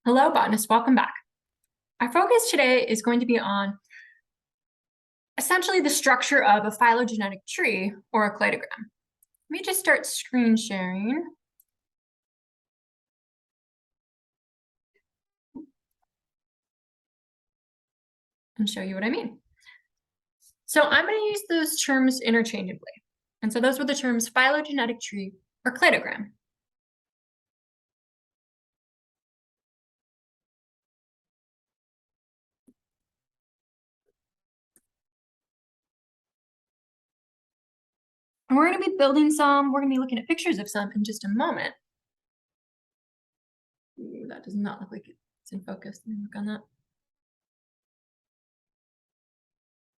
Hello, botanists, welcome back. Our focus today is going to be on essentially the structure of a phylogenetic tree or a cladogram. Let me just start screen sharing. And show you what I mean. So I'm going to use those terms interchangeably. And so those were the terms phylogenetic tree or cladogram. And we're going to be building some, we're going to be looking at pictures of some in just a moment. Ooh, that does not look like it's in focus. Let me look on that.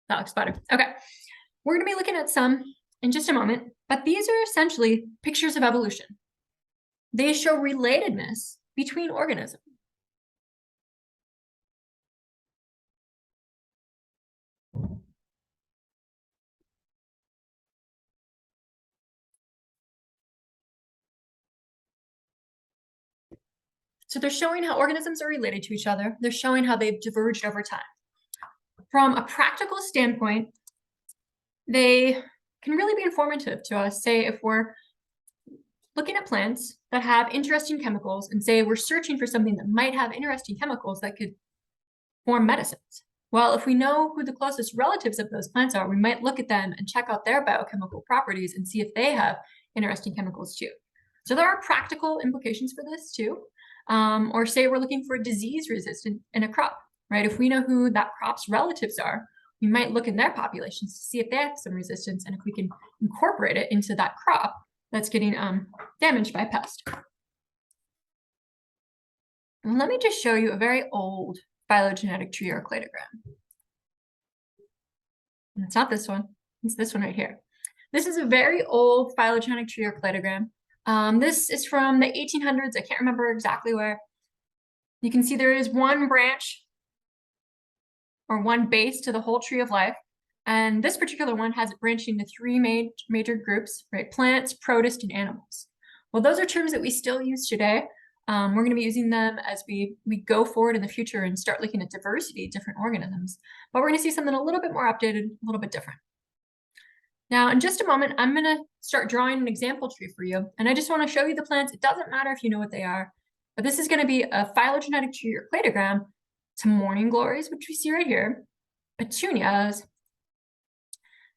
That looks better. Okay. We're going to be looking at some in just a moment, but these are essentially pictures of evolution. They show relatedness between organisms. So they're showing how organisms are related to each other. They're showing how they've diverged over time. From a practical standpoint, they can really be informative to us. Say if we're looking at plants that have interesting chemicals and say we're searching for something that might have interesting chemicals that could form medicines. Well, if we know who the closest relatives of those plants are, we might look at them and check out their biochemical properties and see if they have interesting chemicals too. So there are practical implications for this too. Or say we're looking for disease resistant in a crop, right? If we know who that crop's relatives are, we might look in their populations to see if they have some resistance and if we can incorporate it into that crop that's getting damaged by a pest. And let me just show you a very old phylogenetic tree or cladogram. And it's not this one, it's this one right here. This is a very old phylogenetic tree or cladogram. This is from the 1800s. I can't remember exactly where. You can see there is one branch or one base to the whole tree of life. And this particular one has it branching into three major groups, right? Plants, protists, and animals. Well, those are terms that we still use today. We're going to be using them as we go forward in the future and start looking at diversity, different organisms. But we're going to see something a little bit more updated, a little bit different. Now, in just a moment, I'm going to start drawing an example tree for you. And I just want to show you the plants. It doesn't matter if you know what they are, but this is going to be a phylogenetic tree or cladogram to morning glories, which we see right here, petunias,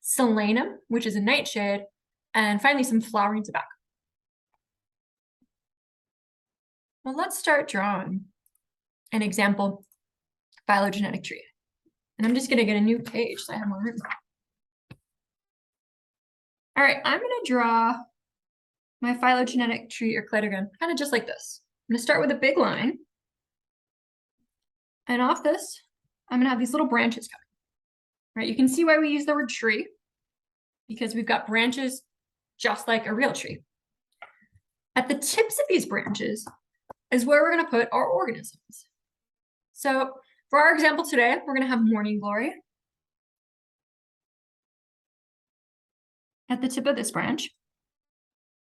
solanum, which is a nightshade, and finally some flowering tobacco. Well, let's start drawing an example phylogenetic tree. And I'm just going to get a new page so I have more room. All right, I'm going to draw my phylogenetic tree or cladogram kind of just like this. I'm going to start with a big line. And off this, I'm going to have these little branches coming. Right, you can see why we use the word tree, because we've got branches just like a real tree. At the tips of these branches is where we're going to put our organisms. So for our example today, we're going to have morning glory at the tip of this branch.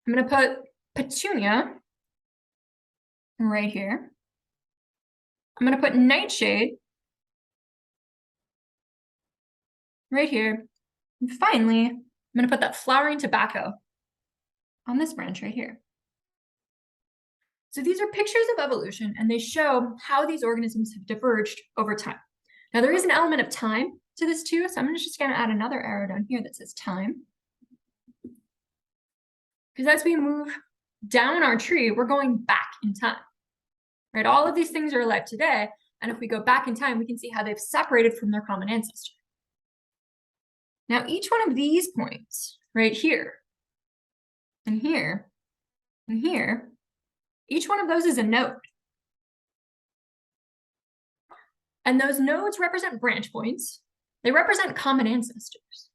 I'm going to put petunia right here. I'm going to put nightshade right here. And finally, I'm going to put that flowering tobacco on this branch right here. So these are pictures of evolution, and they show how these organisms have diverged over time. Now, there is an element of time to this too, so I'm just going to add another arrow down here that says time. Because as we move down our tree, we're going back in time. Right? All of these things are alive today, and if we go back in time, we can see how they've separated from their common ancestor. Now, each one of these points, right here, and here, and here, each one of those is a node. And those nodes represent branch points. They represent common ancestors.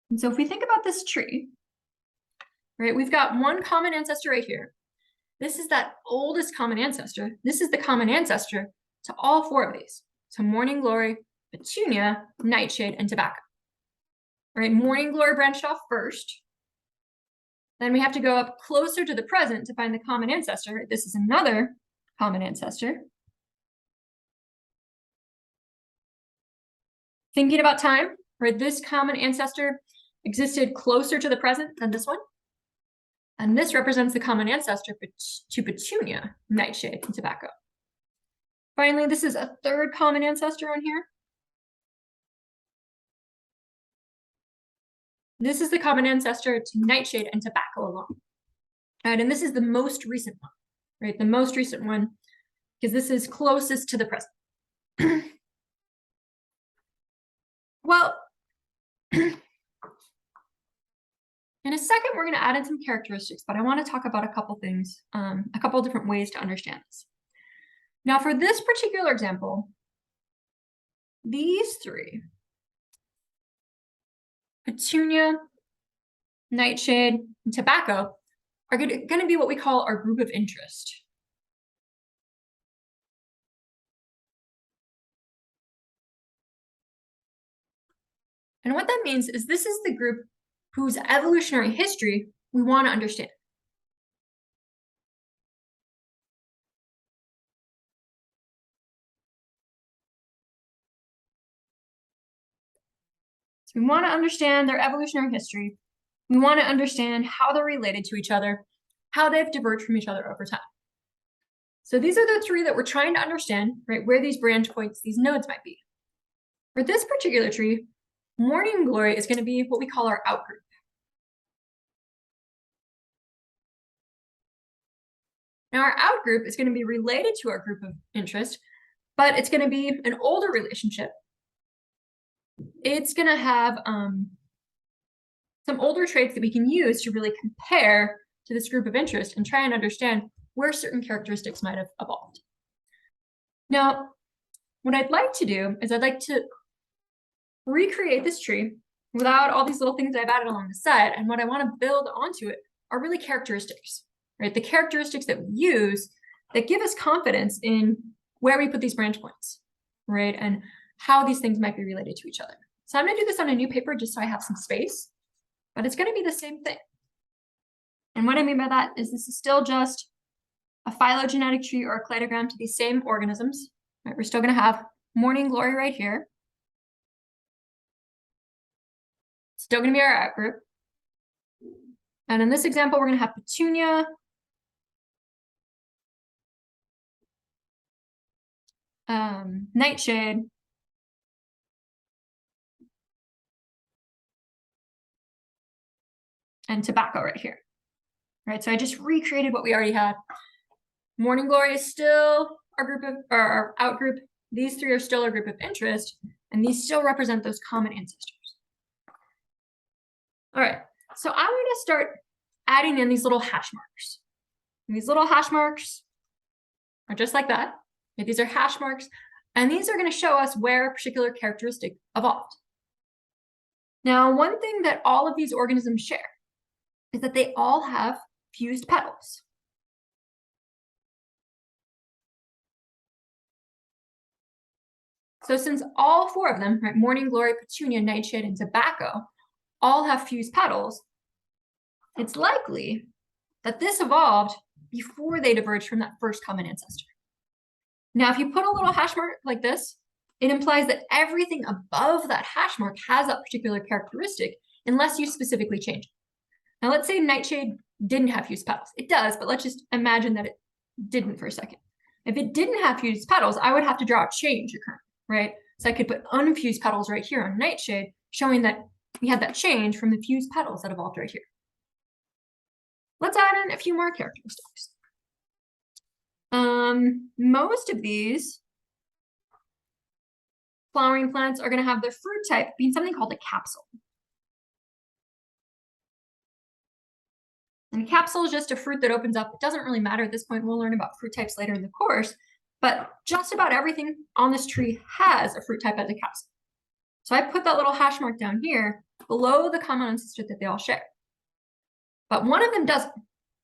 And so if we think about this tree, right, we've got one common ancestor right here. This is that oldest common ancestor. This is the common ancestor to all four of these. To morning glory, petunia, nightshade, and tobacco. right? Morning glory branched off first. Then we have to go up closer to the present to find the common ancestor. This is another common ancestor. Thinking about time, right? This common ancestor existed closer to the present than this one. And this represents the common ancestor to petunia, nightshade, and tobacco. Finally, this is a third common ancestor on here. This is the common ancestor to nightshade and tobacco alone. Right, and this is the most recent one, right? The most recent one, because this is closest to the present. Well, in a second, we're going to add in some characteristics, but I want to talk about a couple things, a couple different ways to understand this. Now, for this particular example, these three, petunia, nightshade, and tobacco, are going to be what we call our group of interest. And what that means is this is the group whose evolutionary history we want to understand. So we want to understand their evolutionary history. We want to understand how they're related to each other, how they've diverged from each other over time. So these are the three that we're trying to understand, right, where these branch points, these nodes might be. For this particular tree, morning glory is going to be what we call our outgroup. Now our outgroup is going to be related to our group of interest, but it's going to be an older relationship. It's going to have some older traits that we can use to really compare to this group of interest and try and understand where certain characteristics might have evolved. Now, what I'd like to do is I'd like to recreate this tree without all these little things I've added along the side. And what I want to build onto it are really characteristics, right? The characteristics that we use that give us confidence in where we put these branch points, right? And how these things might be related to each other. So I'm going to do this on a new paper just so I have some space, but it's going to be the same thing. And what I mean by that is this is still just a phylogenetic tree or a cladogram to these same organisms, right? We're still going to have morning glory right here. Still going to be our outgroup. And in this example, we're going to have petunia, nightshade, and tobacco right here. Right, so I just recreated what we already had. Morning glory is still our group of, or our outgroup. These three are still our group of interest, and these still represent those common ancestors. All right, so I'm going to start adding in these little hash marks. And these little hash marks are just like that. Okay, these are hash marks, and these are going to show us where a particular characteristic evolved. Now, one thing that all of these organisms share is that they all have fused petals. So since all four of them, right, morning glory, petunia, nightshade, and tobacco, all have fused petals, it's likely that this evolved before they diverged from that first common ancestor. Now, if you put a little hash mark like this, it implies that everything above that hash mark has that particular characteristic unless you specifically change it. Now, let's say nightshade didn't have fused petals. It does, but let's just imagine that it didn't for a second. If it didn't have fused petals, I would have to draw a change occurring, right? So I could put unfused petals right here on nightshade, showing that we had that change from the fused petals that evolved right here. Let's add in a few more characteristics. Most of these flowering plants are going to have their fruit type being something called a capsule. And a capsule is just a fruit that opens up. It doesn't really matter at this point. We'll learn about fruit types later in the course, but just about everything on this tree has a fruit type as a capsule. So I put that little hash mark down here below the common ancestor that they all share. But one of them doesn't,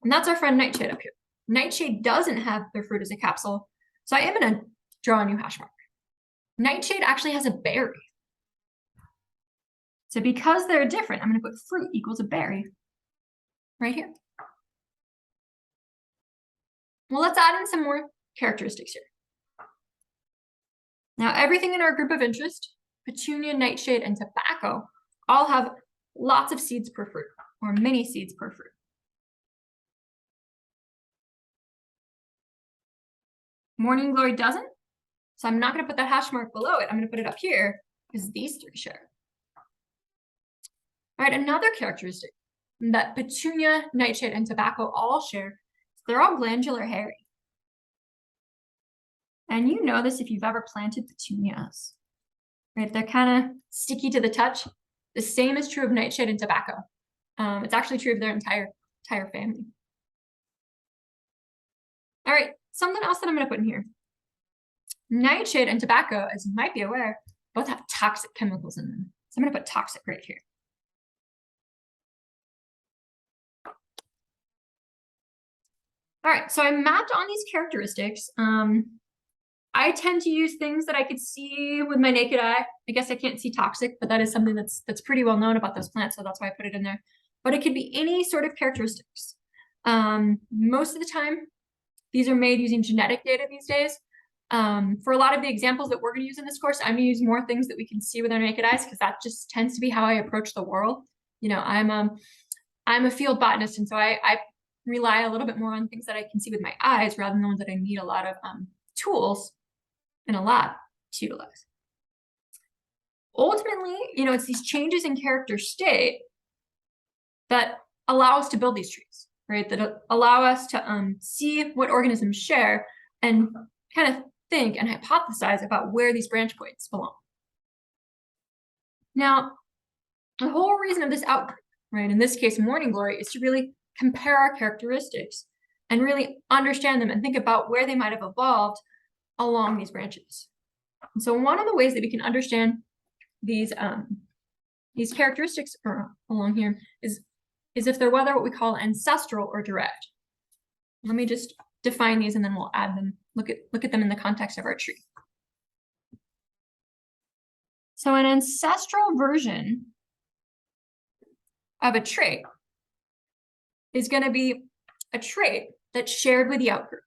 and that's our friend nightshade up here. Nightshade doesn't have their fruit as a capsule, so I am going to draw a new hash mark. Nightshade actually has a berry. So because they're different, I'm going to put fruit equals a berry right here. Well, let's add in some more characteristics here. Now, everything in our group of interest, petunia, nightshade, and tobacco, all have lots of seeds per fruit, or many seeds per fruit. Morning glory doesn't, so I'm not going to put that hash mark below it. I'm going to put it up here because these three share. All right, another characteristic that petunia, nightshade, and tobacco all share, they're all glandular hairy. And you know this if you've ever planted petunias, right? They're kind of sticky to the touch. The same is true of nightshade and tobacco. It's actually true of their entire family. All right, something else that I'm going to put in here. Nightshade and tobacco, as you might be aware, both have toxic chemicals in them. So I'm going to put toxic right here. All right, so I mapped on these characteristics. I tend to use things that I could see with my naked eye. I guess I can't see toxic, but that is something that's pretty well known about those plants, so that's why I put it in there. But it could be any sort of characteristics. Most of the time, these are made using genetic data these days. For a lot of the examples that we're going to use in this course, I'm going to use more things that we can see with our naked eyes because that just tends to be how I approach the world. You know, I'm a field botanist, and so I rely a little bit more on things that I can see with my eyes rather than the ones that I need a lot of tools in a lab to utilize. Ultimately, you know, it's these changes in character state that allow us to build these trees, right? That allow us to see what organisms share and kind of think and hypothesize about where these branch points belong. Now, the whole reason of this outgroup, right, in this case, morning glory, is to really compare our characteristics and really understand them and think about where they might have evolved along these branches. And so one of the ways that we can understand these characteristics along here is if they're whether what we call ancestral or derived. Let me just define these and then we'll add them, look at them in the context of our tree. So an ancestral version of a trait is going to be a trait that's shared with the outgroup.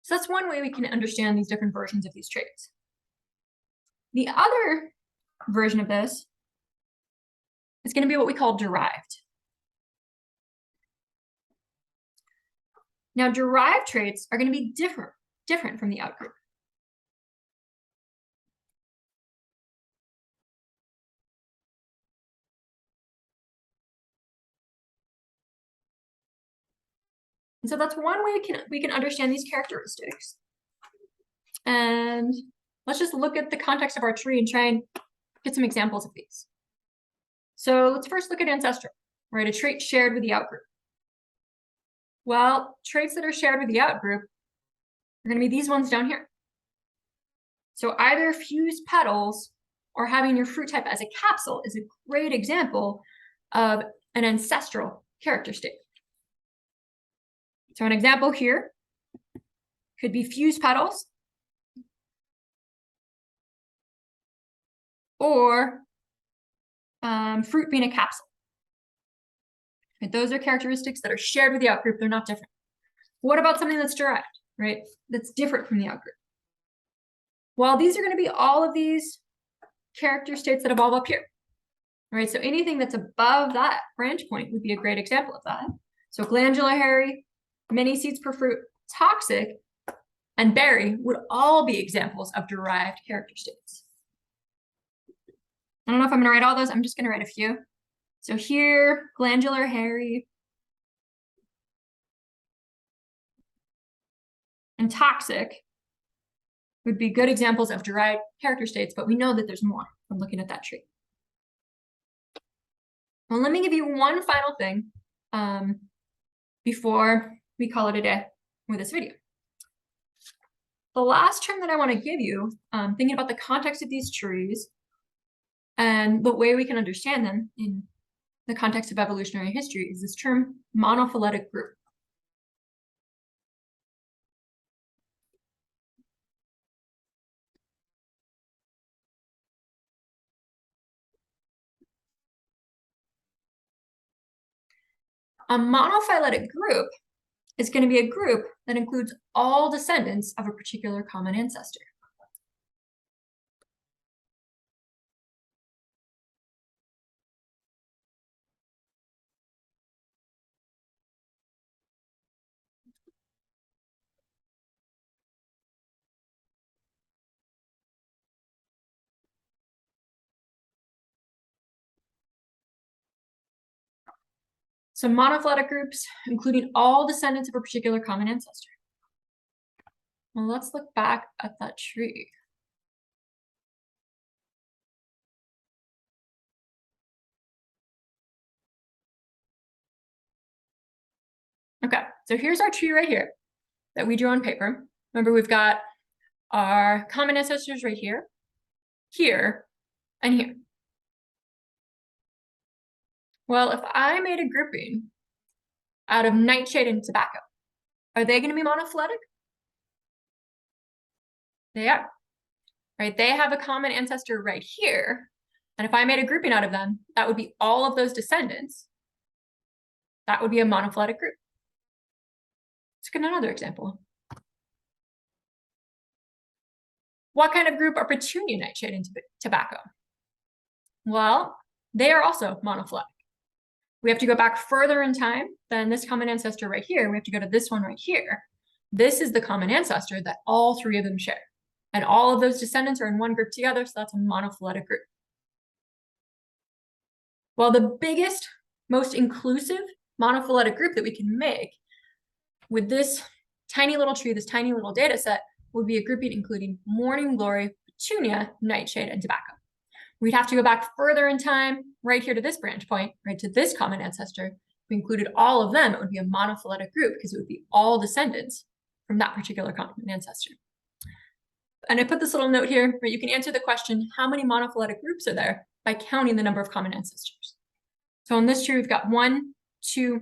So that's one way we can understand these different versions of these traits. The other version of this is going to be what we call derived. Now, derived traits are going to be different from the outgroup. And so that's one way we can understand these characteristics. And let's just look at the context of our tree and try and get some examples of these. So let's first look at ancestral, right? A trait shared with the outgroup. Well, traits that are shared with the outgroup are going to be these ones down here. So either fused petals or having your fruit type as a capsule is a great example of an ancestral character state. So an example here could be fused petals or fruit being a capsule. Right? Those are characteristics that are shared with the outgroup. They're not different. What about something that's derived, right? That's different from the outgroup. Well, these are going to be all of these character states that evolve up here. Right? So anything that's above that branch point would be a great example of that. So glandular hairy, many seeds per fruit, toxic, and berry would all be examples of derived character states. I don't know if I'm going to write all those. I'm just going to write a few. So here, glandular hairy, and toxic would be good examples of derived character states, but we know that there's more from looking at that tree. Well, let me give you one final thing before we call it a day with this video. The last term that I want to give you, thinking about the context of these trees and the way we can understand them in the context of evolutionary history, is this term monophyletic group. A monophyletic group is going to be a group that includes all descendants of a particular common ancestor. So monophyletic groups, including all descendants of a particular common ancestor. Well, let's look back at that tree. Okay, so here's our tree right here that we drew on paper. Remember, we've got our common ancestors right here, here, and here. Well, if I made a grouping out of nightshade and tobacco, are they going to be monophyletic? They are, right? They have a common ancestor right here. And if I made a grouping out of them, that would be all of those descendants. That would be a monophyletic group. Let's get another example. What kind of group are petunia, nightshade, and tobacco? Well, they are also monophyletic. We have to go back further in time than this common ancestor right here. We have to go to this one right here. This is the common ancestor that all three of them share. And all of those descendants are in one group together, so that's a monophyletic group. Well, the biggest, most inclusive monophyletic group that we can make with this tiny little tree, this tiny little data set, would be a grouping including morning glory, petunia, nightshade, and tobacco. We'd have to go back further in time, right here to this branch point, right to this common ancestor. If we included all of them, it would be a monophyletic group because it would be all descendants from that particular common ancestor. And I put this little note here where you can answer the question, how many monophyletic groups are there, by counting the number of common ancestors. So in this tree, we've got 1, 2,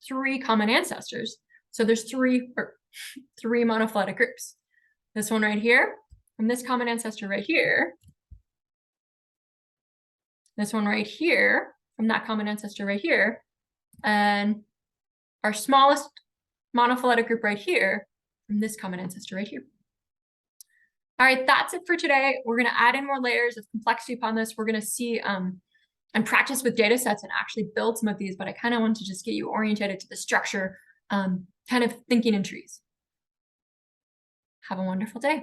3 common ancestors. So there's three monophyletic groups. This one right here, from this common ancestor right here. This one right here, from that common ancestor right here. And our smallest monophyletic group right here, from this common ancestor right here. All right, that's it for today. We're going to add in more layers of complexity upon this. We're going to see and practice with data sets and actually build some of these, but I kind of want to just get you oriented to the structure, kind of thinking in trees. Have a wonderful day.